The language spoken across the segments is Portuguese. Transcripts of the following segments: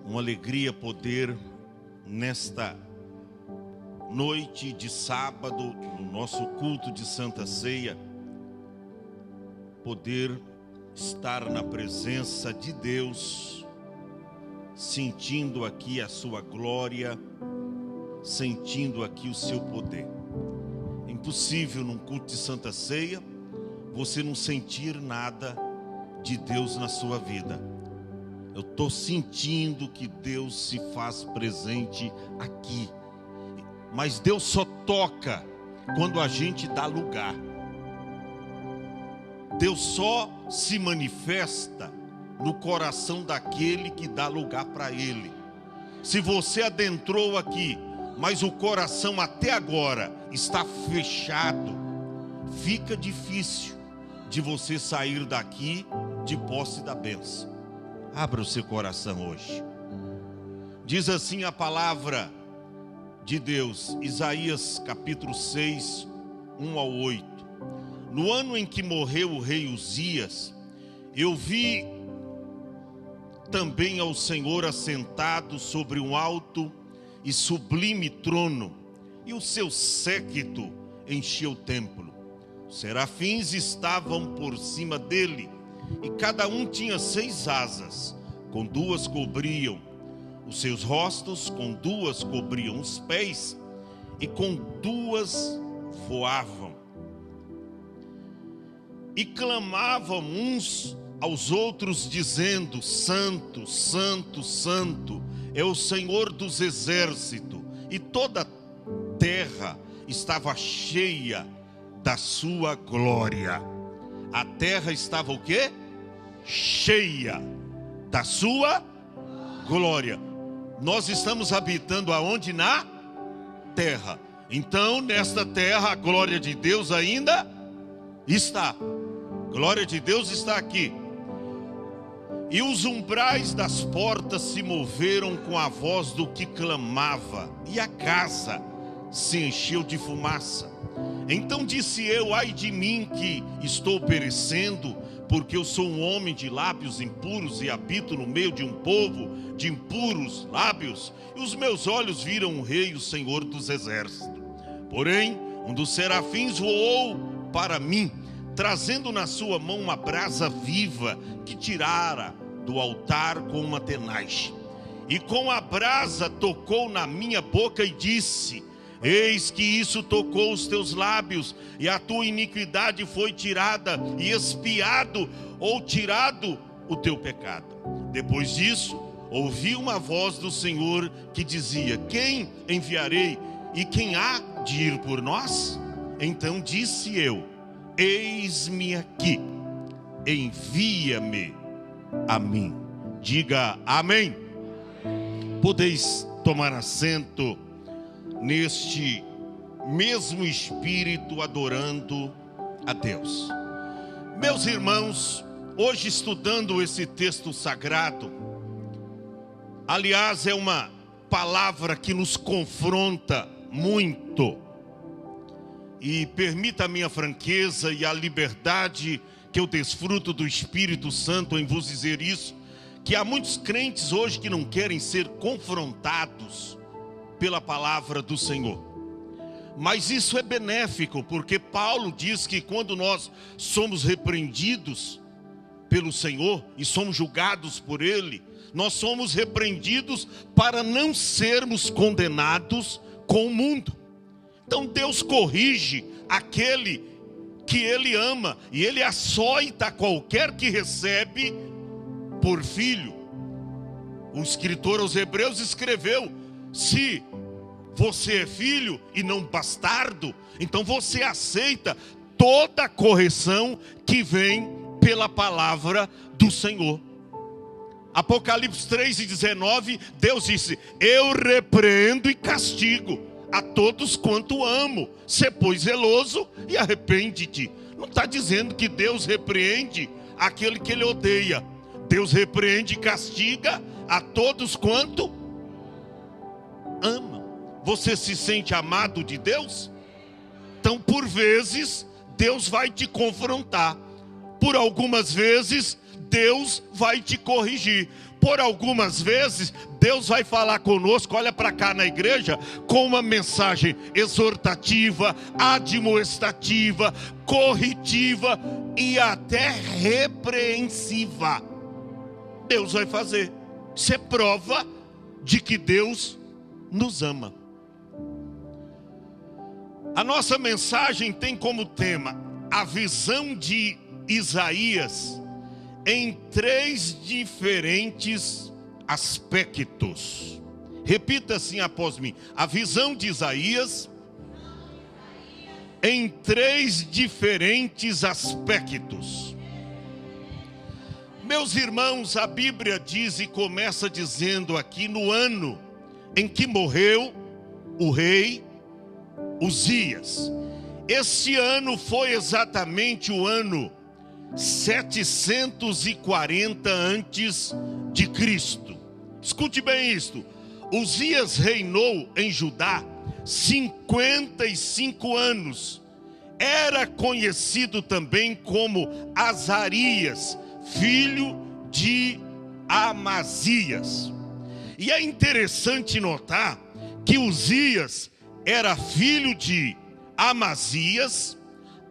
Uma alegria poder, nesta noite de sábado, no nosso culto de Santa Ceia, poder estar na presença de Deus, sentindo aqui a sua glória, sentindo aqui o seu poder. É impossível num culto de Santa Ceia você não sentir nada de Deus na sua vida. Eu estou sentindo que Deus se faz presente aqui. Mas Deus só toca quando a gente dá lugar. Deus só se manifesta no coração daquele que dá lugar para Ele. Se você adentrou aqui, mas o coração até agora está fechado, fica difícil de você sair daqui de posse da bênção. Abra o seu coração hoje. Diz assim a palavra de Deus, Isaías capítulo 6, 1 ao 8. No ano em que morreu o rei Uzias, eu vi também ao Senhor assentado sobre um alto e sublime trono, e o seu séquito encheu o templo. Os serafins estavam por cima dele, e cada um tinha 6 asas, com 2 cobriam os seus rostos, com 2 cobriam os pés, e com 2 voavam. E clamavam uns aos outros, dizendo: Santo, Santo, Santo é o Senhor dos exércitos, e toda a terra estava cheia da sua glória. A terra estava o quê? Cheia da sua glória. Nós estamos habitando aonde? Na terra. Então, nesta terra, a glória de Deus ainda está. A glória de Deus está aqui. E os umbrais das portas se moveram com a voz do que clamava, e a casa se encheu de fumaça. Então disse eu: ai de mim que estou perecendo, porque eu sou um homem de lábios impuros e habito no meio de um povo de impuros lábios. E os meus olhos viram o Rei, o Senhor dos exércitos. Porém, um dos serafins voou para mim, trazendo na sua mão uma brasa viva que tirara do altar com uma tenaz. E com a brasa tocou na minha boca e disse: eis que isso tocou os teus lábios, e a tua iniquidade foi tirada, e expiado ou tirado o teu pecado. Depois disso, ouvi uma voz do Senhor que dizia: quem enviarei, e quem há de ir por nós? Então disse eu: eis-me aqui, envia-me a mim. Diga amém. Podeis tomar assento neste mesmo espírito, adorando a Deus. Meus irmãos, hoje estudando esse texto sagrado, aliás, é uma palavra que nos confronta muito. E permita a minha franqueza e a liberdade que eu desfruto do Espírito Santo em vos dizer isso, que há muitos crentes hoje que não querem ser confrontados pela palavra do Senhor. Mas isso é benéfico, porque Paulo diz que quando nós somos repreendidos pelo Senhor e somos julgados por Ele, nós somos repreendidos para não sermos condenados com o mundo. Então Deus corrige aquele que Ele ama, e Ele açoita qualquer que recebe por filho. O escritor aos Hebreus escreveu: se você é filho e não bastardo, então você aceita toda a correção que vem pela palavra do Senhor. Apocalipse 3:19, Deus disse: eu repreendo e castigo a todos quanto amo. Sê, pois, zeloso e arrepende-te. Não está dizendo que Deus repreende aquele que Ele odeia. Deus repreende e castiga a todos quanto ama. Você se sente amado de Deus? Então, por vezes, Deus vai te confrontar. Por algumas vezes, Deus vai te corrigir. por algumas vezes, Deus vai falar conosco, olha para cá na igreja, com uma mensagem exortativa, admoestativa, corretiva e até repreensiva. Deus vai fazer. Isso é prova de que Deus nos ama. A nossa mensagem tem como tema a visão de Isaías em 3 diferentes aspectos. Repita assim após mim: a visão de Isaías em 3 diferentes aspectos. Meus irmãos, a Bíblia diz e começa dizendo aqui no ano em que morreu o rei Uzias. Esse ano foi exatamente o ano 740 antes de Cristo. Escute bem isto. Uzias reinou em Judá 55 anos. Era conhecido também como Azarias, filho de Amazias. E é interessante notar que Uzias era filho de Amazias,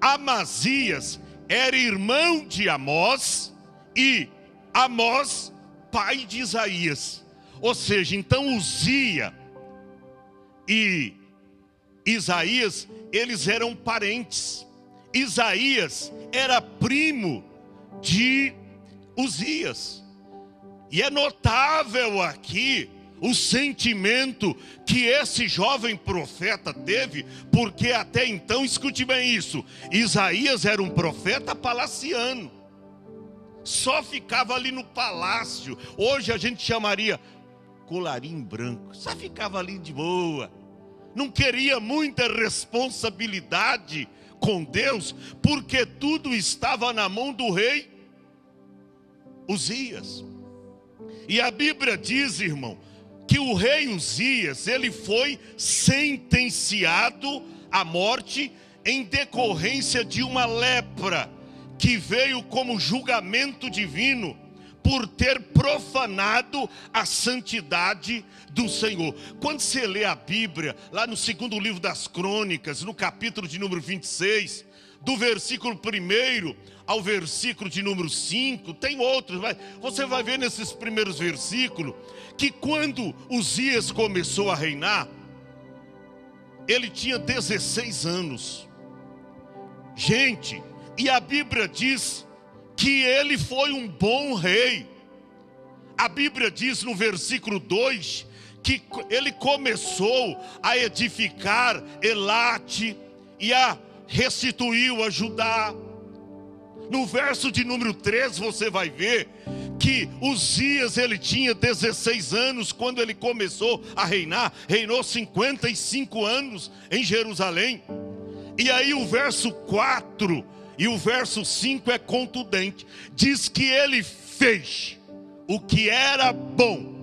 Amazias era irmão de Amós e Amós, pai de Isaías. Ou seja, então Uzia e Isaías, eles eram parentes. Isaías era primo de Uzias. E é notável aqui o sentimento que esse jovem profeta teve, porque até então, escute bem isso, Isaías era um profeta palaciano, só ficava ali no palácio. Hoje a gente chamaria colarinho branco, só ficava ali de boa, não queria muita responsabilidade com Deus, porque tudo estava na mão do rei Uzias. E a Bíblia diz, irmão, que o rei Uzias, ele foi sentenciado à morte em decorrência de uma lepra que veio como julgamento divino por ter profanado a santidade do Senhor. Quando você lê a Bíblia, lá no 2º livro das Crônicas, no capítulo de número 26, do versículo 1 ao versículo de número 5, tem outros, mas você vai ver nesses primeiros versículos, que quando Uzias começou a reinar, ele tinha 16 anos. Gente, e a Bíblia diz que ele foi um bom rei. A Bíblia diz no versículo 2, que ele começou a edificar Elate e a restituiu a Judá. No verso de número 3 você vai ver que Uzias, ele tinha 16 anos quando ele começou a reinar. Reinou 55 anos em Jerusalém. E aí o verso 4 e o verso 5 é contundente. Diz que ele fez o que era bom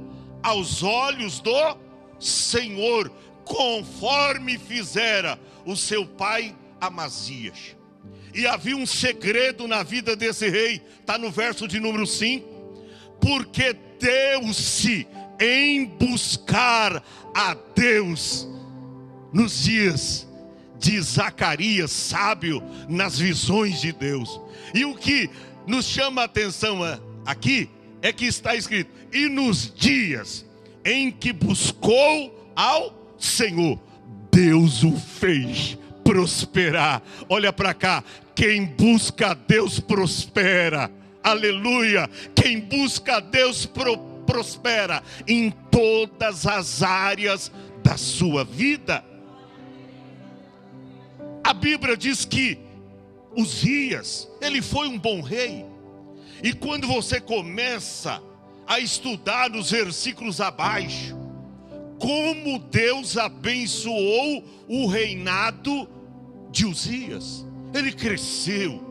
aos olhos do Senhor, conforme fizera o seu pai Amazias. E havia um segredo na vida desse rei, está no verso de número 5, porque deu-se em buscar a Deus nos dias de Zacarias, sábio nas visões de Deus. E o que nos chama a atenção aqui é que está escrito: e nos dias em que buscou ao Senhor, Deus o fez prosperar. Olha para cá, quem busca a Deus prospera. Aleluia. Quem busca a Deus prospera em todas as áreas da sua vida. A Bíblia diz que Uzias, ele foi um bom rei. E quando você começa a estudar nos versículos abaixo, como Deus abençoou o reinado de Uzias. Ele cresceu,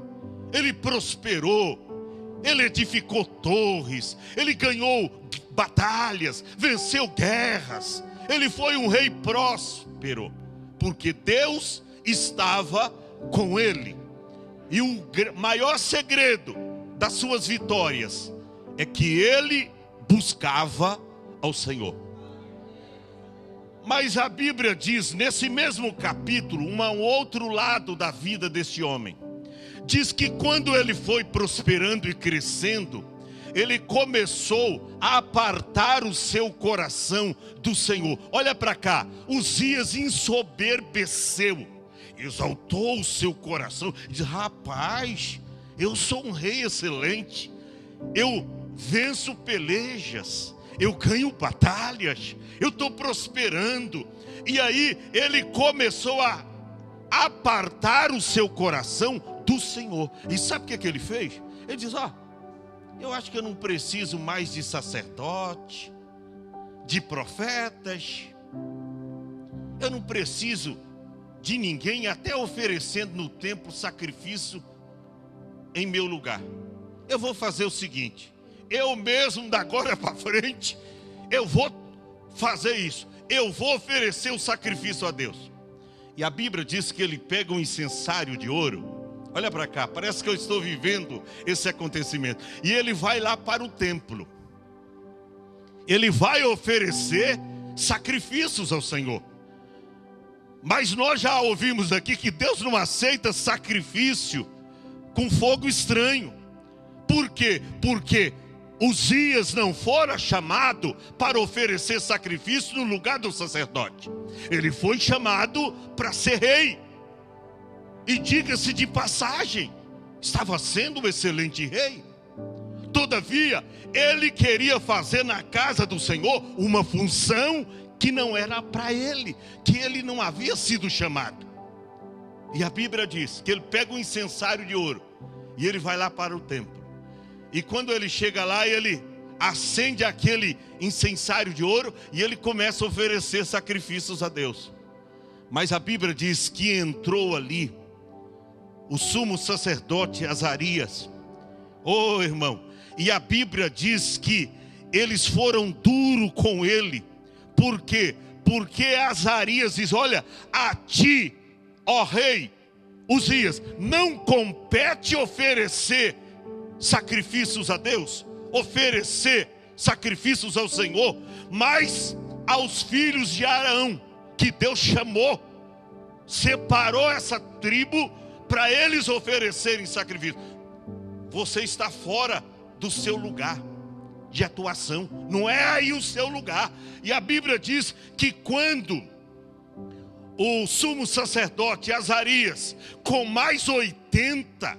ele prosperou, ele edificou torres, ele ganhou batalhas, venceu guerras. Ele foi um rei próspero, porque Deus estava com ele. E o maior segredo das suas vitórias é que ele buscava ao Senhor. Mas a Bíblia diz, nesse mesmo capítulo, um outro lado da vida deste homem. Diz que quando ele foi prosperando e crescendo, ele começou a apartar o seu coração do Senhor. Olha para cá, Uzias ensoberbeceu, exaltou o seu coração. Diz: rapaz, eu sou um rei excelente, eu venço pelejas, eu ganho batalhas, eu estou prosperando. E aí ele começou a apartar o seu coração do Senhor. E sabe o que ele fez? Ele diz: eu acho que eu não preciso mais de sacerdote, de profetas, eu não preciso de ninguém, até oferecendo no templo sacrifício em meu lugar. Eu vou fazer o seguinte: eu mesmo, da agora para frente, eu vou fazer isso. Eu vou oferecer o sacrifício a Deus. E a Bíblia diz que ele pega um incensário de ouro. Olha para cá, parece que eu estou vivendo esse acontecimento. E ele vai lá para o templo. Ele vai oferecer sacrifícios ao Senhor. Mas nós já ouvimos aqui que Deus não aceita sacrifício com fogo estranho. Por quê? Porque Uzias não fora chamado para oferecer sacrifício no lugar do sacerdote. Ele foi chamado para ser rei. E diga-se de passagem, estava sendo um excelente rei. Todavia, ele queria fazer na casa do Senhor uma função que não era para ele, que ele não havia sido chamado. E a Bíblia diz que ele pega um incensário de ouro e ele vai lá para o templo. E quando ele chega lá, ele acende aquele incensário de ouro e ele começa a oferecer sacrifícios a Deus. Mas a Bíblia diz que entrou ali o sumo sacerdote Azarias. Oh, irmão, e a Bíblia diz que eles foram duros com ele. Por quê? Porque Azarias diz: olha, a ti, ó rei Uzias, não compete oferecer sacrifícios a Deus, oferecer sacrifícios ao Senhor, mas aos filhos de Arão, que Deus chamou, separou essa tribo para eles oferecerem sacrifício. Você está fora do seu lugar de atuação, não é aí o seu lugar. E a Bíblia diz que quando o sumo sacerdote Azarias, com mais 80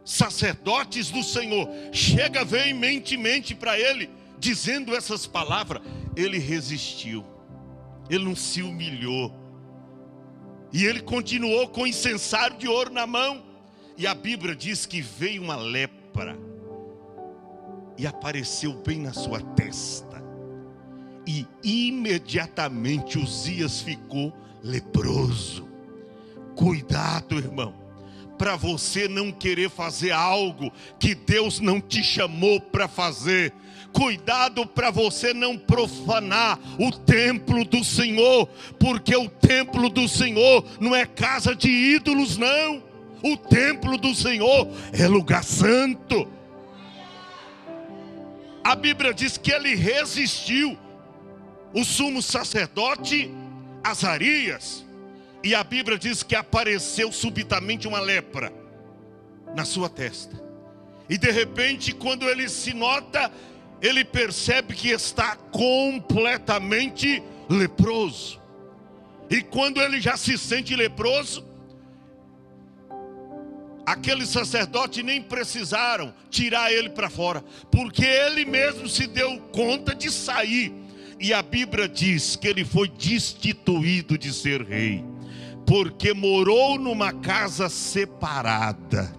sacerdotes do Senhor, chega veementemente para ele, dizendo essas palavras, ele resistiu, ele não se humilhou. E ele continuou com o incensário de ouro na mão. E a Bíblia diz que veio uma lepra e apareceu bem na sua testa. E imediatamente Uzias ficou leproso. Cuidado, irmão, para você não querer fazer algo que Deus não te chamou para fazer. Cuidado para você não profanar o templo do Senhor, porque o templo do Senhor não é casa de ídolos, não. O templo do Senhor é lugar santo. A Bíblia diz que ele resistiu, o sumo sacerdote Azarias, e a Bíblia diz que apareceu subitamente uma lepra na sua testa. E de repente, quando ele se nota, ele percebe que está completamente leproso. E quando ele já se sente leproso, aqueles sacerdotes nem precisaram tirar ele para fora, porque ele mesmo se deu conta de sair. E a Bíblia diz que ele foi destituído de ser rei, porque morou numa casa separada,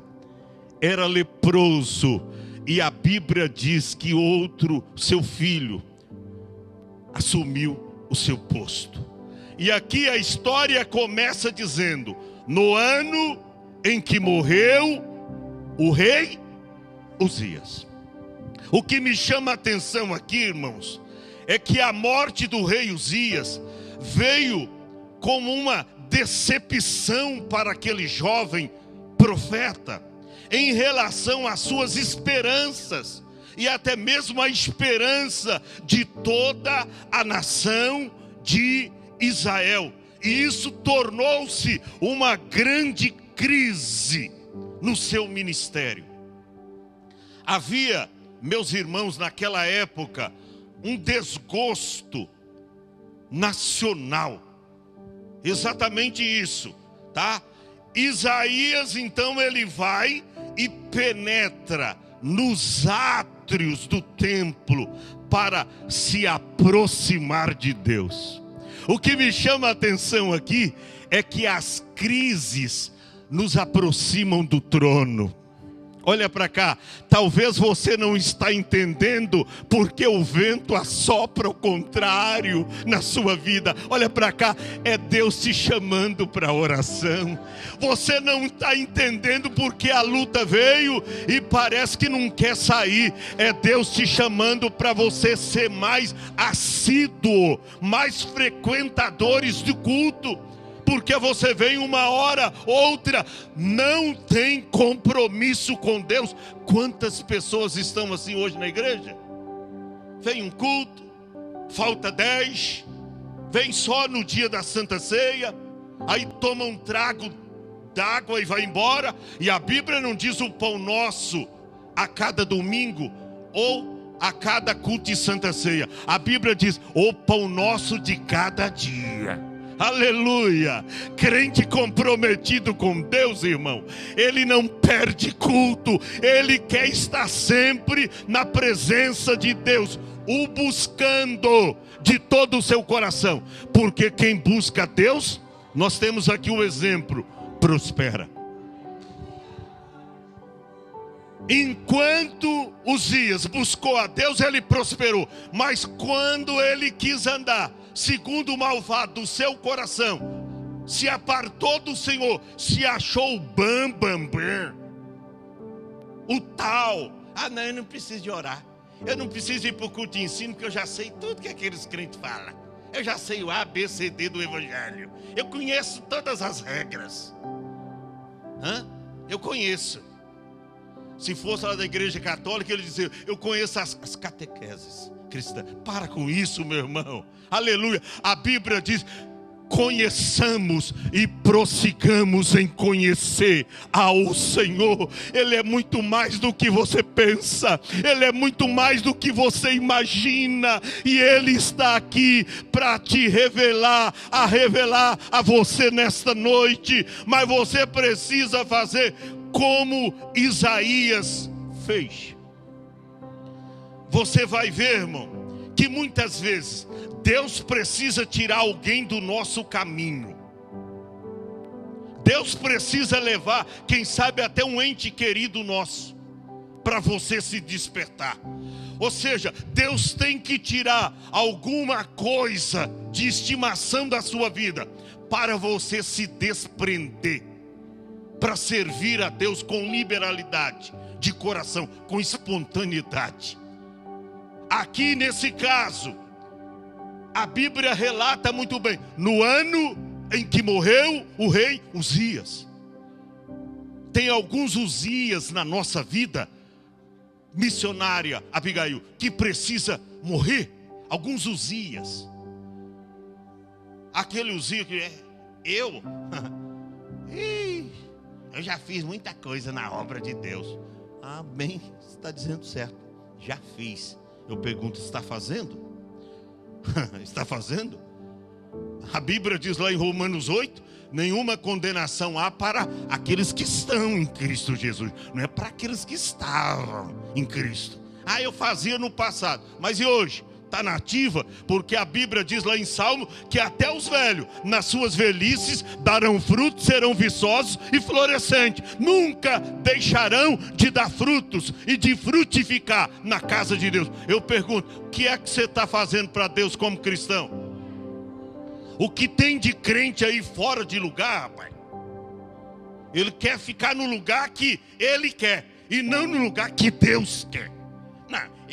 era leproso. E a Bíblia diz que outro, seu filho, assumiu o seu posto. E aqui a história começa dizendo: no ano em que morreu o rei Uzias. O que me chama a atenção aqui, irmãos, é que a morte do rei Uzias veio como uma decepção para aquele jovem profeta, em relação às suas esperanças e até mesmo a esperança de toda a nação de Israel. E isso tornou-se uma grande crise no seu ministério. Havia, meus irmãos, naquela época, um desgosto nacional. Exatamente isso, tá? Isaías, então, ele vai e penetra nos átrios do templo para se aproximar de Deus. O que me chama a atenção aqui é que as crises nos aproximam do trono. Olha para cá, talvez você não está entendendo porque o vento assopra o contrário na sua vida. Olha para cá, é Deus te chamando para a oração. Você não está entendendo porque a luta veio e parece que não quer sair. É Deus te chamando para você ser mais assíduo, mais frequentadores do culto. Porque você vem uma hora, outra, não tem compromisso com Deus. Quantas pessoas estão assim hoje na igreja? Vem um culto, falta 10, vem só no dia da Santa Ceia, aí toma um trago d'água e vai embora. E a Bíblia não diz o pão nosso a cada domingo ou a cada culto de Santa Ceia. A Bíblia diz o pão nosso de cada dia. Aleluia! Crente comprometido com Deus, irmão, ele não perde culto, ele quer estar sempre na presença de Deus, o buscando de todo o seu coração, porque quem busca Deus, nós temos aqui um exemplo, prospera. Enquanto Uzias buscou a Deus, ele prosperou, mas quando ele quis andar segundo o malvado do seu coração, se apartou do Senhor, se achou o bam, o tal. Não, eu não preciso de orar, eu não preciso ir para o culto de ensino, porque eu já sei tudo que aqueles crentes falam. Eu já sei o A, B, C, D do Evangelho. Eu conheço todas as regras. Eu conheço. Se fosse lá da igreja católica, ele dizia, eu conheço as catequeses cristãs. Para com isso, meu irmão. Aleluia. A Bíblia diz, conheçamos e prossigamos em conhecer ao Senhor. Ele é muito mais do que você pensa, Ele é muito mais do que você imagina, e Ele está aqui para te revelar a você nesta noite. Mas você precisa fazer como Isaías fez. Você vai ver, irmão, que muitas vezes Deus precisa tirar alguém do nosso caminho. Deus precisa levar, quem sabe até um ente querido nosso, para você se despertar. Ou seja, Deus tem que tirar alguma coisa de estimação da sua vida, para você se desprender, para servir a Deus com liberalidade de coração, com espontaneidade. Aqui nesse caso, a Bíblia relata muito bem, no ano em que morreu o rei Uzias. Tem alguns Uzias na nossa vida, missionária Abigail, que precisa morrer. Alguns Uzias. Aquele Uzias que eu já fiz muita coisa na obra de Deus. Bem, você está dizendo certo, já fiz. Eu pergunto, está fazendo? Está fazendo? A Bíblia diz lá em Romanos 8, nenhuma condenação há para aqueles que estão em Cristo Jesus. Não é para aqueles que estavam em Cristo. Eu fazia no passado, mas e hoje? Está nativa, porque a Bíblia diz lá em Salmo que até os velhos, nas suas velhices, darão frutos, serão viçosos e florescentes. Nunca deixarão de dar frutos e de frutificar na casa de Deus. Eu pergunto, o que é que você está fazendo para Deus como cristão? O que tem de crente aí fora de lugar, rapaz? Ele quer ficar no lugar que ele quer e não no lugar que Deus quer.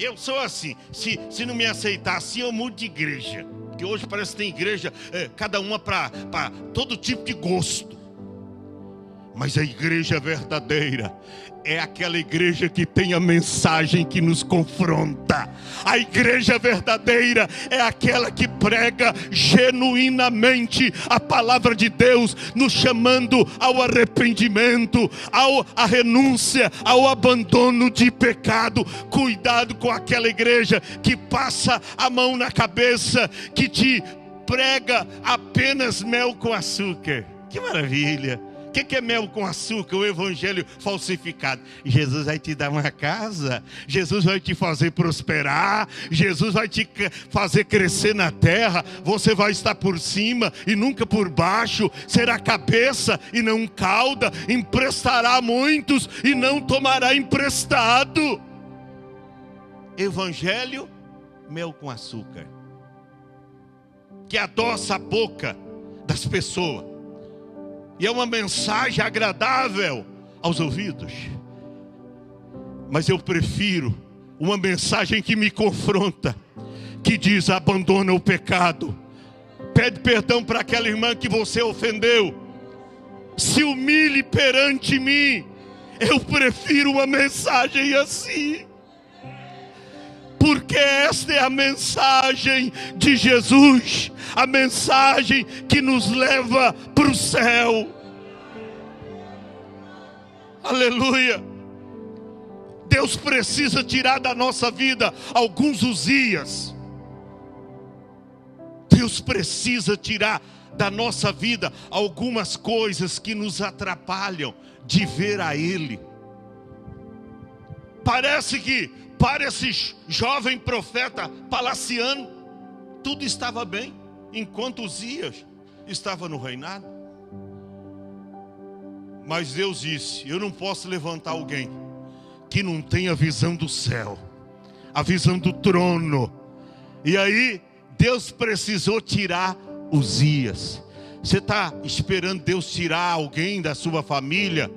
Eu sou assim, se não me aceitar assim, eu mudo de igreja. Porque hoje parece que tem igreja, cada uma para todo tipo de gosto. Mas a igreja verdadeira é aquela igreja que tem a mensagem que nos confronta. A igreja verdadeira é aquela que prega genuinamente a palavra de Deus, nos chamando ao arrependimento, à renúncia, ao abandono de pecado. Cuidado com aquela igreja que passa a mão na cabeça, que te prega apenas mel com açúcar. Que maravilha! O que é mel com açúcar? O evangelho falsificado. Jesus vai te dar uma casa, Jesus vai te fazer prosperar, Jesus vai te fazer crescer na terra, você vai estar por cima e nunca por baixo, será cabeça e não cauda, emprestará a muitos e não tomará emprestado. Evangelho, mel com açúcar, que adoça a boca das pessoas. E é uma mensagem agradável aos ouvidos. Mas eu prefiro uma mensagem que me confronta, que diz: abandona o pecado, pede perdão para aquela irmã que você ofendeu, se humilhe perante mim. Eu prefiro uma mensagem assim, porque esta é a mensagem de Jesus, a mensagem que nos leva para o céu. Aleluia! Deus precisa tirar da nossa vida alguns Uzias. Deus precisa tirar da nossa vida algumas coisas que nos atrapalham de ver a Ele. Parece que para esse jovem profeta palaciano, tudo estava bem, enquanto Uzias estava no reinado. Mas Deus disse: eu não posso levantar alguém que não tenha a visão do céu, a visão do trono. E aí Deus precisou tirar Uzias. Você está esperando Deus tirar alguém da sua família?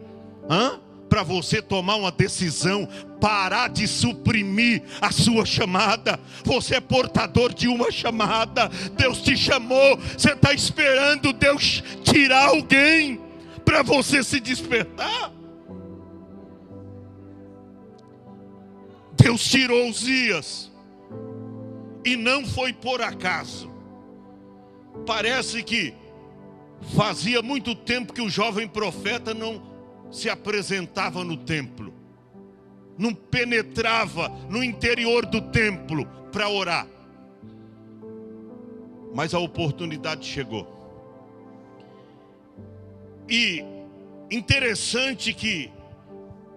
Para você tomar uma decisão, parar de suprimir a sua chamada. Você é portador de uma chamada. Deus te chamou. Você está esperando Deus tirar alguém para você se despertar? Deus tirou Uzias, e não foi por acaso. Parece que fazia muito tempo que o jovem profeta não se apresentava no templo, não penetrava no interior do templo para orar. Mas a oportunidade chegou. E interessante que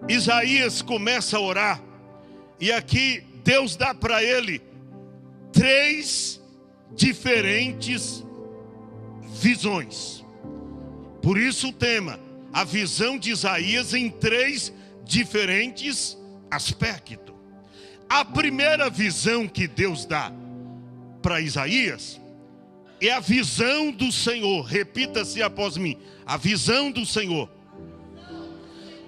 Isaías começa a orar, e aqui Deus dá para ele 3 diferentes visões. Por isso o tema: a visão de Isaías em 3 diferentes aspectos. A primeira visão que Deus dá para Isaías é a visão do Senhor. Repita-se após mim: a visão do Senhor.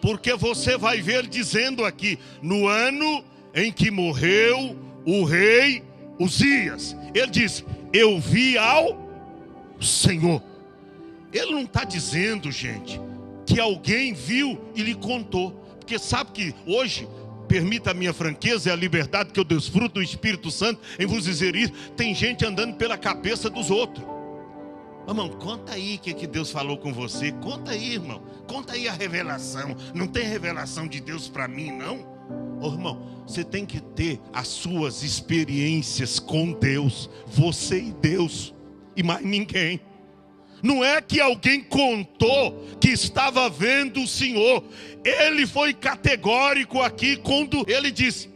Porque você vai ver dizendo aqui: no ano em que morreu o rei Uzias, ele diz: eu vi ao Senhor. Ele não está dizendo, gente, que alguém viu e lhe contou. Porque sabe que hoje, permita a minha franqueza e a liberdade que eu desfruto do Espírito Santo em vos dizer isso, tem gente andando pela cabeça dos outros. Irmão, conta aí o que Deus falou com você. Conta aí, irmão. Conta aí a revelação. Não tem revelação de Deus para mim, não? Ô, irmão, você tem que ter as suas experiências com Deus. Você e Deus, e mais ninguém. Não é que alguém contou que estava vendo o Senhor. Ele foi categórico aqui quando ele disse: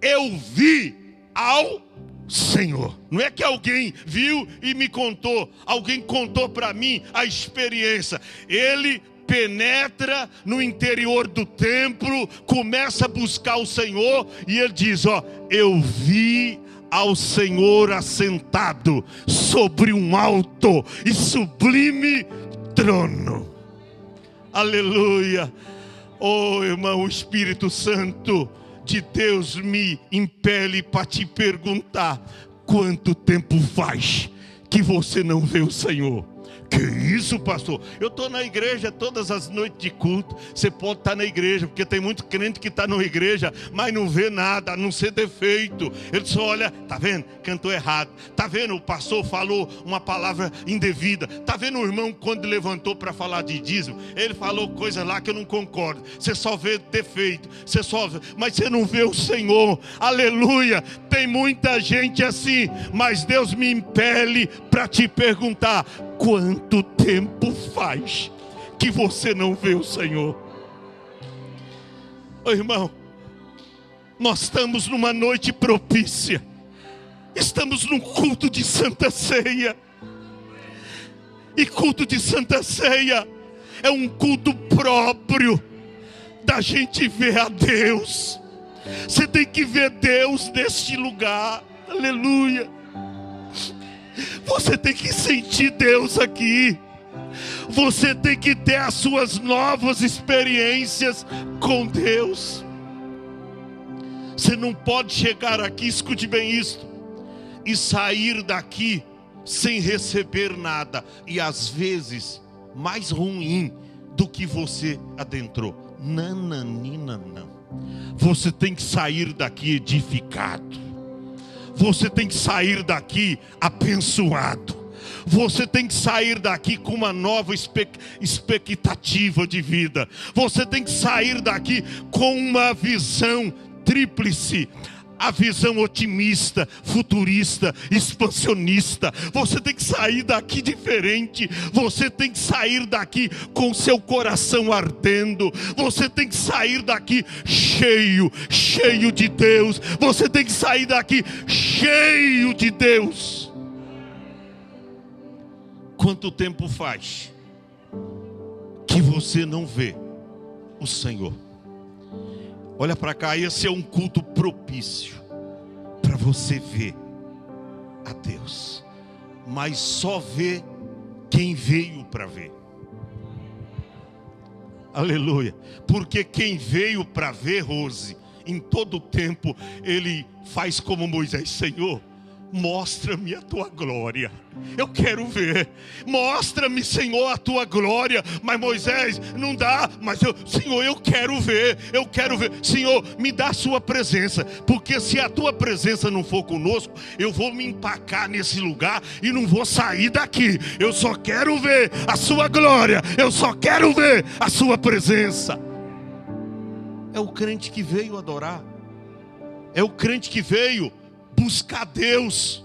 eu vi ao Senhor. Não é que alguém viu e me contou. Alguém contou para mim a experiência. Ele penetra no interior do templo, começa a buscar o Senhor, e ele diz: eu vi ao Senhor assentado sobre um alto e sublime trono. Aleluia. Oh, irmão, o Espírito Santo de Deus me impele para te perguntar: quanto tempo faz que você não vê o Senhor? Que isso, pastor? Eu estou na igreja todas as noites de culto. Você pode estar na igreja, porque tem muito crente que está na igreja, mas não vê nada, a não ser defeito. Ele só olha, tá vendo? Cantou errado. Tá vendo? O pastor falou uma palavra indevida. Tá vendo o irmão quando levantou para falar de dízimo? Ele falou coisa lá que eu não concordo. Você só vê defeito, você só vê, mas você não vê o Senhor. Aleluia. Tem muita gente assim, mas Deus me impele para te perguntar: quanto tempo faz que você não vê o Senhor? Ô irmão, nós estamos numa noite propícia. Estamos num culto de Santa Ceia. E culto de Santa Ceia é um culto próprio da gente ver a Deus. Você tem que ver Deus neste lugar. Aleluia. Você tem que sentir Deus aqui. Você tem que ter as suas novas experiências com Deus. Você não pode chegar aqui, escute bem isso, e sair daqui sem receber nada. E às vezes mais ruim do que você adentrou. Nananina, não. Você tem que sair daqui edificado. Você tem que sair daqui abençoado. Você tem que sair daqui com uma nova expectativa de vida. Você tem que sair daqui com uma visão tríplice. A visão otimista, futurista, expansionista. Você tem que sair daqui diferente. Você tem que sair daqui com seu coração ardendo. Você tem que sair daqui cheio de Deus. Você tem que sair daqui cheio de Deus. Quanto tempo faz que você não vê o Senhor? Olha para cá, esse é um culto propício para você ver a Deus. Mas só vê quem veio para ver. Aleluia. Porque quem veio para ver, Rose, em todo tempo, ele faz como Moisés: Senhor, mostra-me a tua glória. Eu quero ver. Mostra-me, Senhor, a tua glória. Mas Moisés, não dá. Mas Senhor, eu quero ver. Eu quero ver. Senhor, me dá a sua presença. Porque se a tua presença não for conosco, eu vou me empacar nesse lugar e não vou sair daqui. Eu só quero ver a sua glória. Eu só quero ver a sua presença. É o crente que veio adorar. É o crente que veio buscar Deus.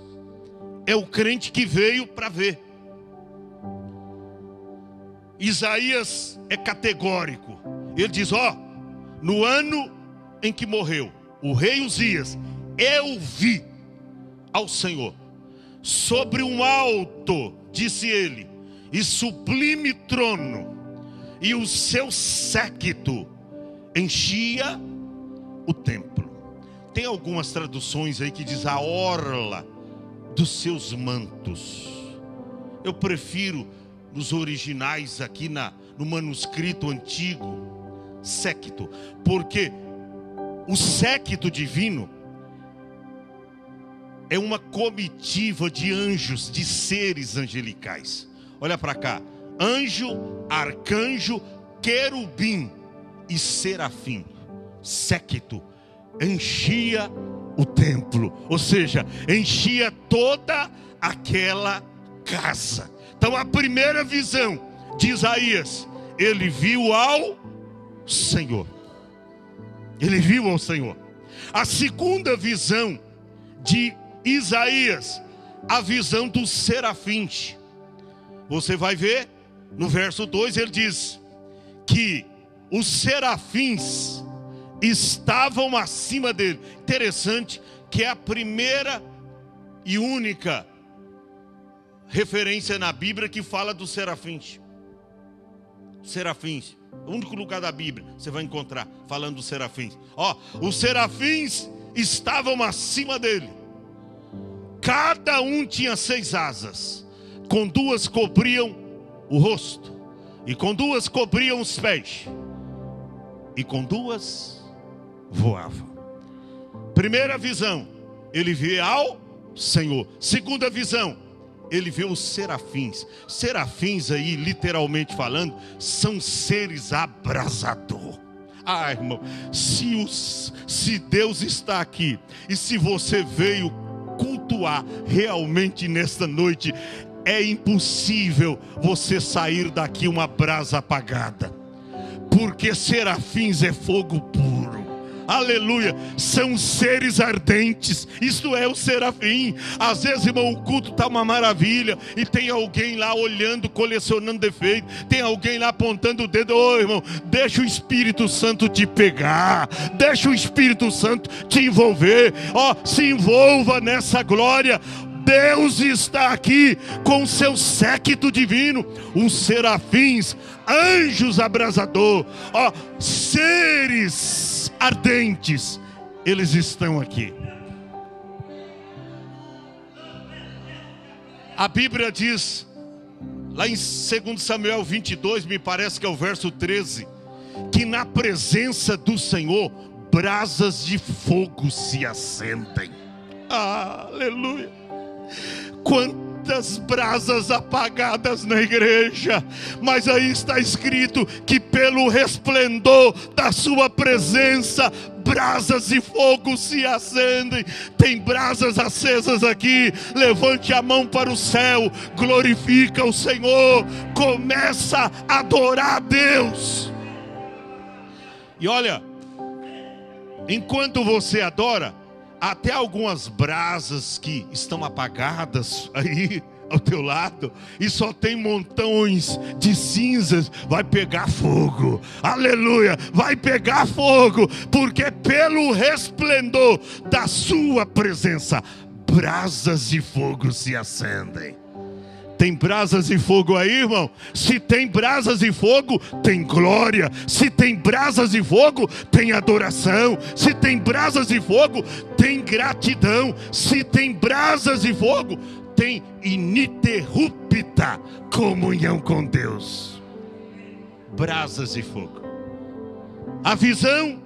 É o crente que veio para ver. Isaías é categórico. Ele diz: no ano em que morreu o rei Uzias, eu vi ao Senhor sobre um alto, disse ele, e sublime trono, e o seu séquito enchia o templo. Tem algumas traduções aí que diz a orla dos seus mantos. Eu prefiro nos originais aqui no manuscrito antigo, séquito, porque o séquito divino é uma comitiva de anjos, de seres angelicais. Olha para cá: anjo, arcanjo, querubim e serafim. Séquito enchia o templo, ou seja, enchia toda aquela casa. Então a primeira visão de Isaías, ele viu ao Senhor. Ele viu ao Senhor. A segunda visão de Isaías, a visão dos serafins. Você vai ver no verso 2, ele diz que os serafins estavam acima dele. Interessante que é a primeira e única referência na Bíblia que fala dos serafins. Serafins, o único lugar da Bíblia você vai encontrar falando dos serafins. Os serafins estavam acima dele. Cada um tinha 6 asas. Com 2 cobriam o rosto, e com 2 cobriam os pés, e com 2 voavam. Primeira visão, ele vê ao Senhor. Segunda visão, ele vê os serafins. Serafins aí, literalmente falando, são seres abrasador. Ah, irmão, se Deus está aqui, e se você veio cultuar realmente nesta noite, é impossível você sair daqui uma brasa apagada, porque serafins é fogo puro. Aleluia, são seres ardentes. Isto é o serafim. Às vezes, irmão, o culto está uma maravilha e tem alguém lá olhando, colecionando defeito. Tem alguém lá apontando o dedo. Ô, irmão, deixa o Espírito Santo te pegar, deixa o Espírito Santo te envolver. Ó, se envolva nessa glória. Deus está aqui com o seu séquito divino, os serafins, anjos abrasador, ó, seres ardentes, eles estão aqui. A Bíblia diz, lá em 2 Samuel 22, me parece que é o verso 13, que na presença do Senhor, brasas de fogo se acendem. Aleluia! Quantas brasas apagadas na igreja, mas aí está escrito que pelo resplendor da sua presença, brasas de fogo se acendem. Tem brasas acesas aqui. Levante a mão para o céu, glorifica o Senhor, começa a adorar a Deus. E olha, enquanto você adora, até algumas brasas que estão apagadas aí ao teu lado, e só tem montões de cinzas, vai pegar fogo. Aleluia, vai pegar fogo, porque pelo resplendor da sua presença, brasas de fogo se acendem. Tem brasas de fogo aí, irmão? Se tem brasas de fogo, tem glória. Se tem brasas de fogo, tem adoração. Se tem brasas de fogo, tem gratidão. Se tem brasas de fogo, tem ininterrupta comunhão com Deus. Brasas de fogo. A visão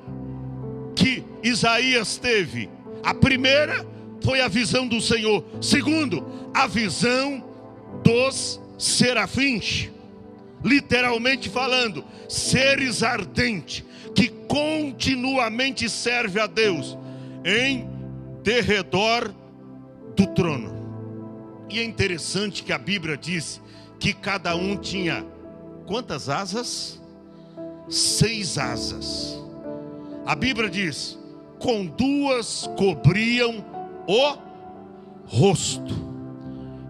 que Isaías teve, a primeira foi a visão do Senhor. Segundo, a visão dos serafins, literalmente falando, seres ardentes que continuamente servem a Deus em derredor do trono. E é interessante que a Bíblia diz que cada um tinha quantas asas? 6 asas. A Bíblia diz, com 2 cobriam o rosto.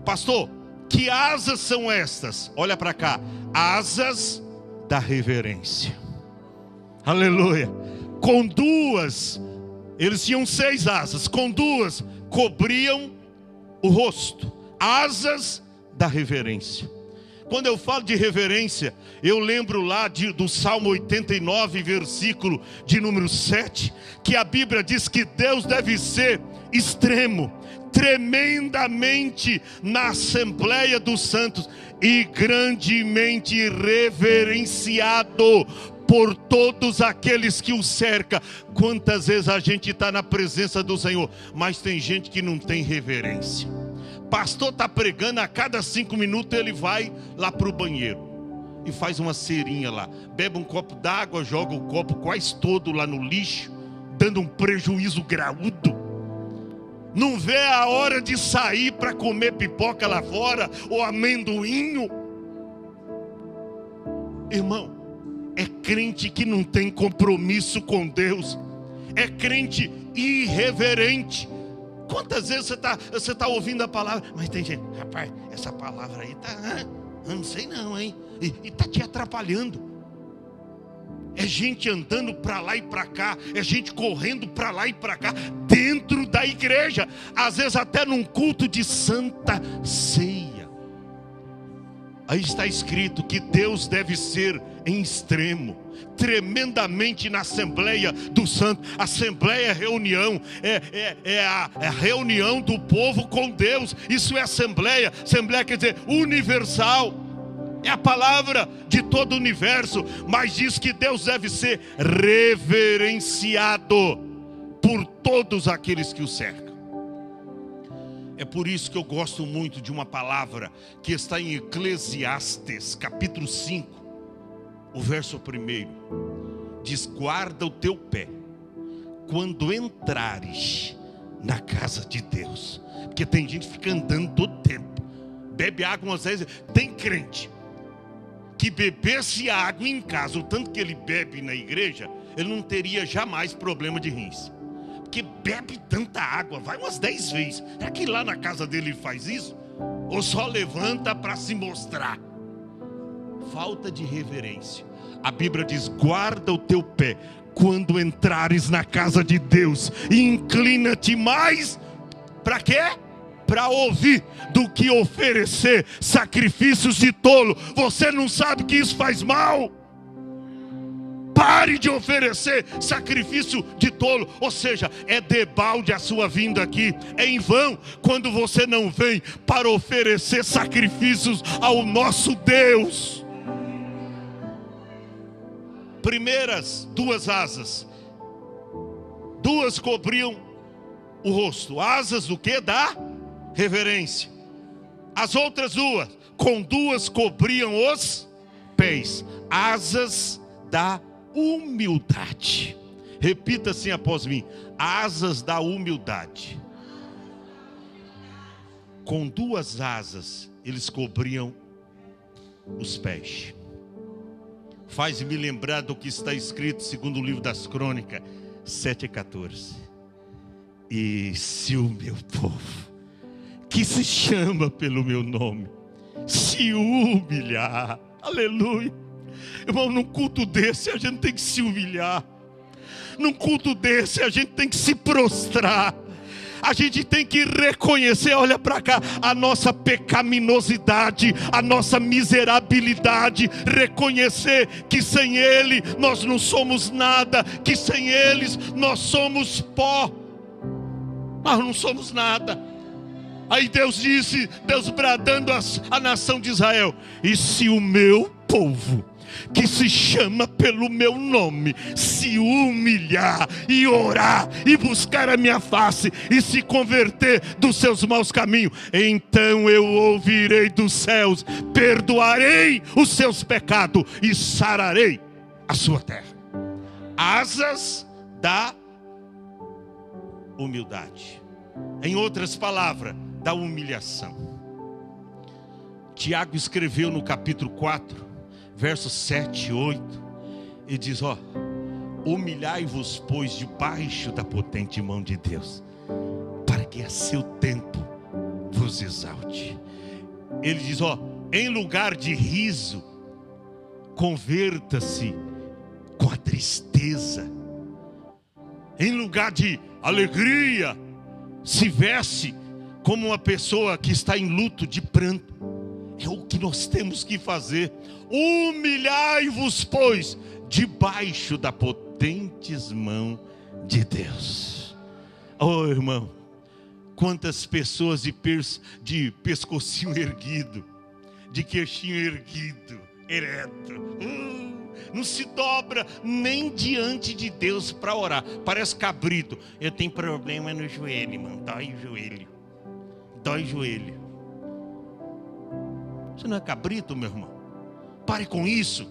Pastor, que asas são estas? Olha para cá, asas da reverência. Aleluia. Com 2, eles tinham 6 asas, com 2 cobriam o rosto. Asas da reverência. Quando eu falo de reverência, eu lembro lá do Salmo 89, versículo de número 7, que a Bíblia diz que Deus deve ser extremo, tremendamente na Assembleia dos Santos e grandemente reverenciado por todos aqueles que o cercam. Quantas vezes a gente está na presença do Senhor, mas tem gente que não tem reverência. Pastor está pregando, a cada 5 minutos ele vai lá para o banheiro e faz uma cerinha lá, bebe um copo d'água, joga o copo quase todo lá no lixo, dando um prejuízo graúdo. Não vê a hora de sair para comer pipoca lá fora, ou amendoinho. Irmão, é crente que não tem compromisso com Deus, é crente irreverente. Quantas vezes você está ouvindo a palavra, mas tem gente, rapaz, essa palavra aí eu não sei não, hein? E está te atrapalhando. É gente andando para lá e para cá, é gente correndo para lá e para cá, dentro da igreja, às vezes até num culto de santa ceia. Aí está escrito que Deus deve ser em extremo, tremendamente na Assembleia do Santo. Assembleia é reunião, é a reunião do povo com Deus. Isso é assembleia. Assembleia quer dizer universal, é a palavra de todo o universo. Mas diz que Deus deve ser reverenciado por todos aqueles que o cercam. É por isso que eu gosto muito de uma palavra que está em Eclesiastes, capítulo 5, o verso 1. Diz: guarda o teu pé quando entrares na casa de Deus. Porque tem gente que fica andando todo tempo, bebe água umas vezes. Tem crente que bebesse água em casa, o tanto que ele bebe na igreja, ele não teria jamais problema de rins. Porque bebe tanta água, vai umas 10 vezes. É que lá na casa dele ele faz isso? Ou só levanta para se mostrar? Falta de reverência. A Bíblia diz: guarda o teu pé quando entrares na casa de Deus, e inclina-te mais, para quê? Para ouvir, do que oferecer sacrifícios de tolo. Você não sabe que isso faz mal? Pare de oferecer sacrifício de tolo. Ou seja, é debalde a sua vinda aqui. É em vão quando você não vem para oferecer sacrifícios ao nosso Deus. Primeiras 2 asas, 2 cobriam o rosto. Asas do que? Da reverência. As outras 2, com 2 cobriam os pés. Asas da humildade. Repita assim após mim: asas da humildade. Com 2 asas eles cobriam os pés. Faz-me lembrar do que está escrito segundo o livro das Crônicas 7:14. E se o meu povo, que se chama pelo meu nome, se humilhar, aleluia. Irmão, num culto desse a gente tem que se humilhar. Num culto desse a gente tem que se prostrar. A gente tem que reconhecer, olha para cá, a nossa pecaminosidade, a nossa miserabilidade. Reconhecer que sem Ele nós não somos nada, que sem eles nós somos pó. Nós não somos nada. Aí Deus disse, Deus bradando a nação de Israel: e se o meu povo, que se chama pelo meu nome, se humilhar e orar e buscar a minha face e se converter dos seus maus caminhos, então eu ouvirei dos céus, perdoarei os seus pecados e sararei a sua terra. Asas da humildade. Em outras palavras, da humilhação. Tiago escreveu no capítulo 4, versos 7 e 8, e diz: ó, humilhai-vos, pois, debaixo da potente mão de Deus, para que a seu tempo vos exalte. Ele diz: ó, em lugar de riso, converta-se com a tristeza. Em lugar de alegria, se veste como uma pessoa que está em luto, de pranto. É o que nós temos que fazer. Humilhai-vos, pois, debaixo da potentes mão de Deus. Oh, irmão, quantas pessoas de pescocinho erguido, de queixinho erguido, ereto, não se dobra nem diante de Deus para orar. Parece cabrito. Eu tenho problema no joelho, irmão. Dói o joelho. Dói o joelho. Você não é cabrito, meu irmão? Pare com isso.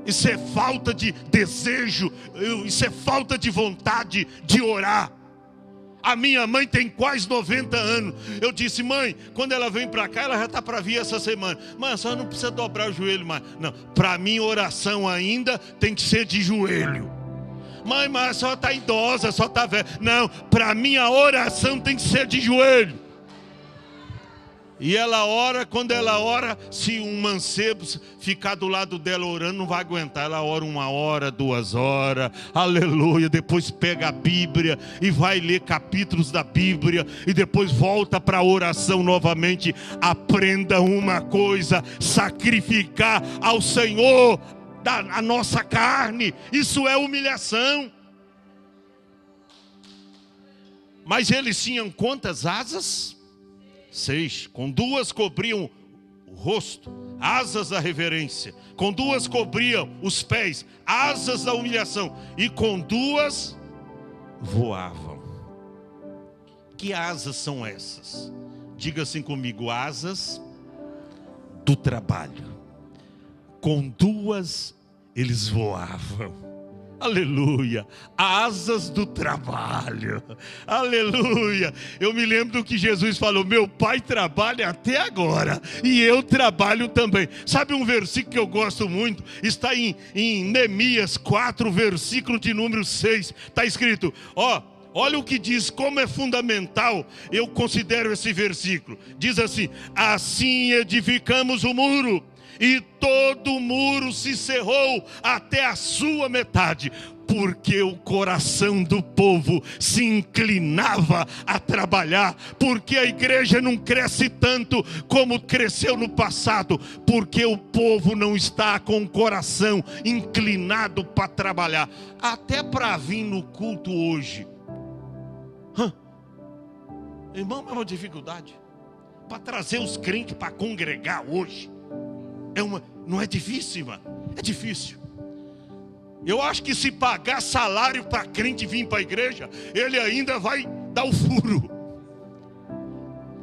Isso é falta de desejo. Isso é falta de vontade de orar. A minha mãe tem quase 90 anos. Eu disse: mãe, quando ela vem para cá, ela já está para vir essa semana. Mãe, só não precisa dobrar o joelho mais. Não, para mim oração ainda tem que ser de joelho. Mãe, mas só está idosa, só está velha. Não, para mim a oração tem que ser de joelho. E ela ora, quando ela ora, se um mancebo ficar do lado dela orando, não vai aguentar. Ela ora 1 hora, 2 horas, aleluia. Depois pega a Bíblia e vai ler capítulos da Bíblia. E depois volta para a oração novamente. Aprenda uma coisa: sacrificar ao Senhor a nossa carne. Isso é humilhação. Mas eles tinham quantas asas? 6. Com 2 cobriam o rosto, asas da reverência. Com 2 cobriam os pés, asas da humilhação. E com 2 voavam. Que asas são essas? Diga assim comigo: asas do trabalho. Com duas eles voavam. Aleluia, asas do trabalho, aleluia. Eu me lembro do que Jesus falou: meu pai trabalha até agora e eu trabalho também. Sabe um versículo que eu gosto muito? Está em Neemias 4, versículo de número 6. Está escrito, olha o que diz, como é fundamental, eu considero esse versículo. Diz assim: assim edificamos o muro, e todo o muro se cerrou até a sua metade, porque o coração do povo se inclinava a trabalhar. Porque a igreja não cresce tanto como cresceu no passado, porque o povo não está com o coração inclinado para trabalhar. Até para vir no culto hoje, irmão, é uma dificuldade. Para trazer os crentes para congregar hoje, não é difícil, irmão? É difícil. Eu acho que se pagar salário para crente vir para a igreja, ele ainda vai dar o furo.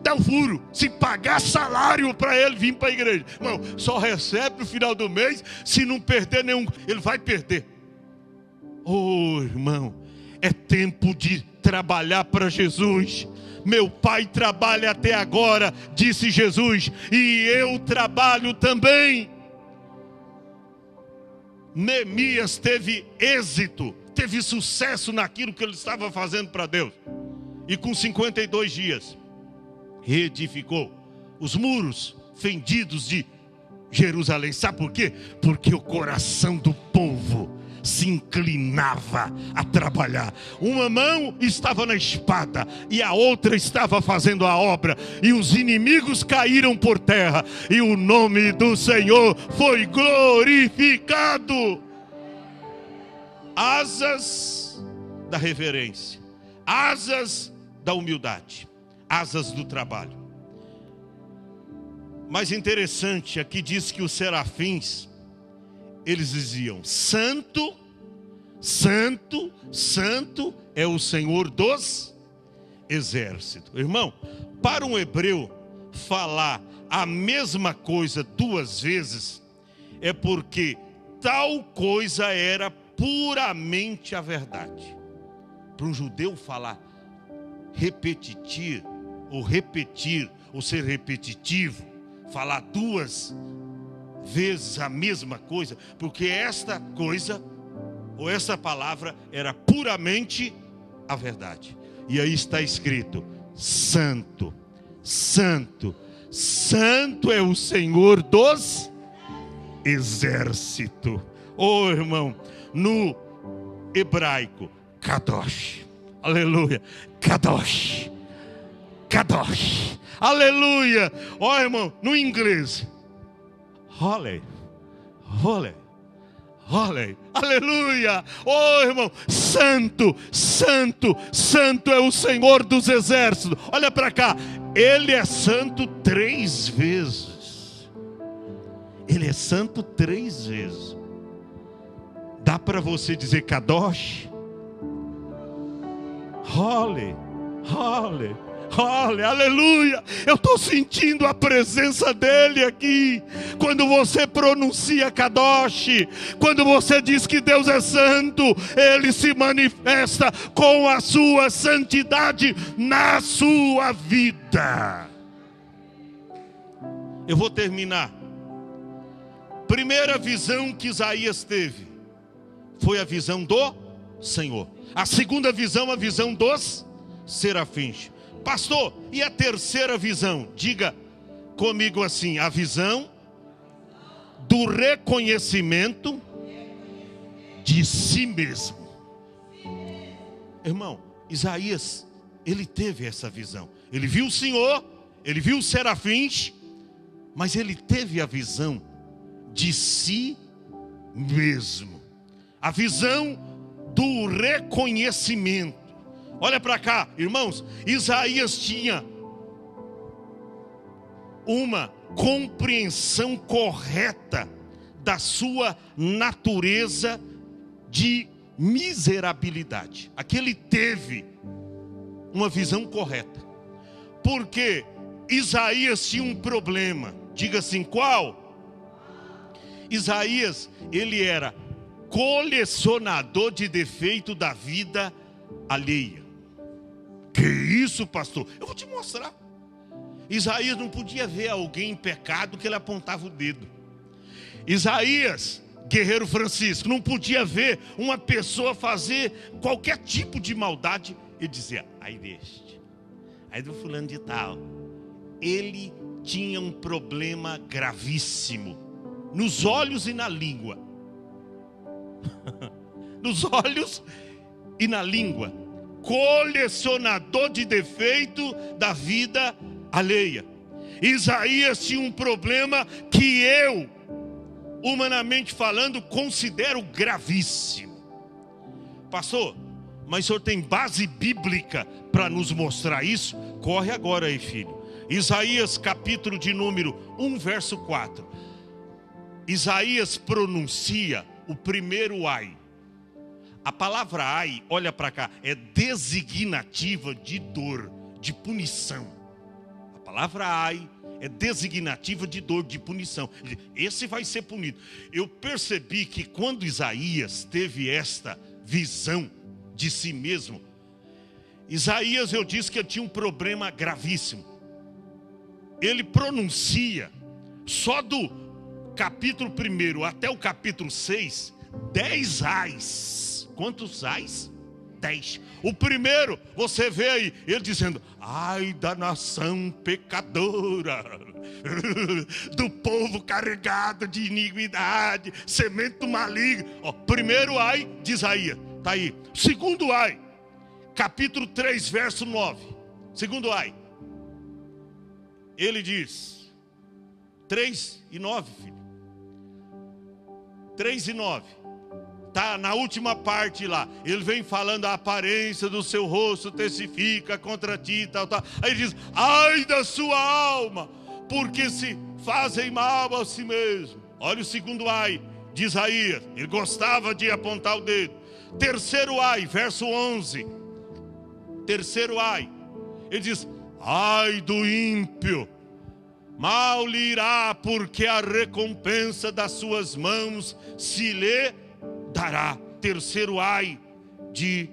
Dá o furo. Se pagar salário para ele vir para a igreja, irmão, só recebe no final do mês. Se não perder nenhum, ele vai perder. Irmão, é tempo de trabalhar para Jesus. Meu pai trabalha até agora, disse Jesus, e eu trabalho também. Neemias teve êxito, teve sucesso naquilo que ele estava fazendo para Deus. E com 52 dias, reedificou os muros fendidos de Jerusalém. Sabe por quê? Porque o coração do povo se inclinava a trabalhar. Uma mão estava na espada e a outra estava fazendo a obra, e os inimigos caíram por terra, e o nome do Senhor foi glorificado. Asas da reverência, asas da humildade, asas do trabalho. Mas interessante, aqui diz que os serafins, eles diziam: santo, santo, santo é o Senhor dos exércitos. Irmão, para um hebreu falar a mesma coisa duas vezes, é porque tal coisa era puramente a verdade. Para um judeu falar repetir, ou ser repetitivo, falar duas vezes a mesma coisa, porque esta coisa, ou essa palavra, era puramente a verdade. E aí está escrito: santo, santo, santo é o Senhor dos exércitos. Irmão, no hebraico, Kadosh, aleluia, Kadosh, Kadosh, aleluia. Irmão, no inglês, Holy, holy, holy, aleluia. Irmão, santo, santo, santo é o Senhor dos exércitos. Olha para cá, ele é santo 3 vezes. Ele é santo 3 vezes. Dá para você dizer Kadosh, holy, holy, holy, aleluia. Eu estou sentindo a presença dele aqui. Quando você pronuncia Kadosh, quando você diz que Deus é santo, ele se manifesta com a sua santidade na sua vida. Eu vou terminar. Primeira visão que Isaías teve foi a visão do Senhor. A segunda visão, a visão dos serafins. Pastor, e a terceira visão? Diga comigo assim: a visão do reconhecimento de si mesmo. Irmão, Isaías, ele teve essa visão. Ele viu o Senhor, ele viu os serafins, mas ele teve a visão de si mesmo. A visão do reconhecimento. Olha para cá, irmãos. Isaías tinha uma compreensão correta da sua natureza de miserabilidade. Aquele teve uma visão correta. Porque Isaías tinha um problema. Diga assim, qual? Isaías, ele era colecionador de defeito da vida alheia. Que isso, pastor? Eu vou te mostrar. Isaías não podia ver alguém em pecado que ele apontava o dedo. Isaías, guerreiro Francisco, não podia ver uma pessoa fazer qualquer tipo de maldade e dizer, ai deste, ai do fulano de tal. Ele tinha um problema gravíssimo nos olhos e na língua. Nos olhos e na língua. Colecionador de defeito da vida alheia. Isaías tinha um problema que eu, humanamente falando, considero gravíssimo. Pastor, mas o senhor tem base bíblica para nos mostrar isso? Corre agora aí, filho. Isaías capítulo de número 1, verso 4. Isaías pronuncia o primeiro ai. A palavra ai, olha para cá, é designativa de dor, de punição. A palavra ai é designativa de dor, de punição. Esse vai ser punido. Eu percebi que quando Isaías teve esta visão de si mesmo, Isaías, eu disse que ele tinha um problema gravíssimo. Ele pronuncia, só do capítulo 1 até o capítulo 6, 10 ais. Quantos ais? 10. O primeiro, você vê aí, ele dizendo, ai da nação pecadora, do povo carregado de iniquidade, semente do maligno. Ó, primeiro ai de Isaías, está aí. Segundo ai, capítulo 3, verso 9. Segundo ai, ele diz, 3 e 9, filho. 3 e 9. Tá na última parte lá. Ele vem falando, a aparência do seu rosto testifica contra ti, tal. Aí ele diz, ai da sua alma, porque se fazem mal a si mesmo. Olha o segundo ai de Isaías. Ele gostava de apontar o dedo. Terceiro ai, verso 11. Terceiro ai. Ele diz, ai do ímpio, mal lhe irá, porque a recompensa das suas mãos se lhe dará. Terceiro ai de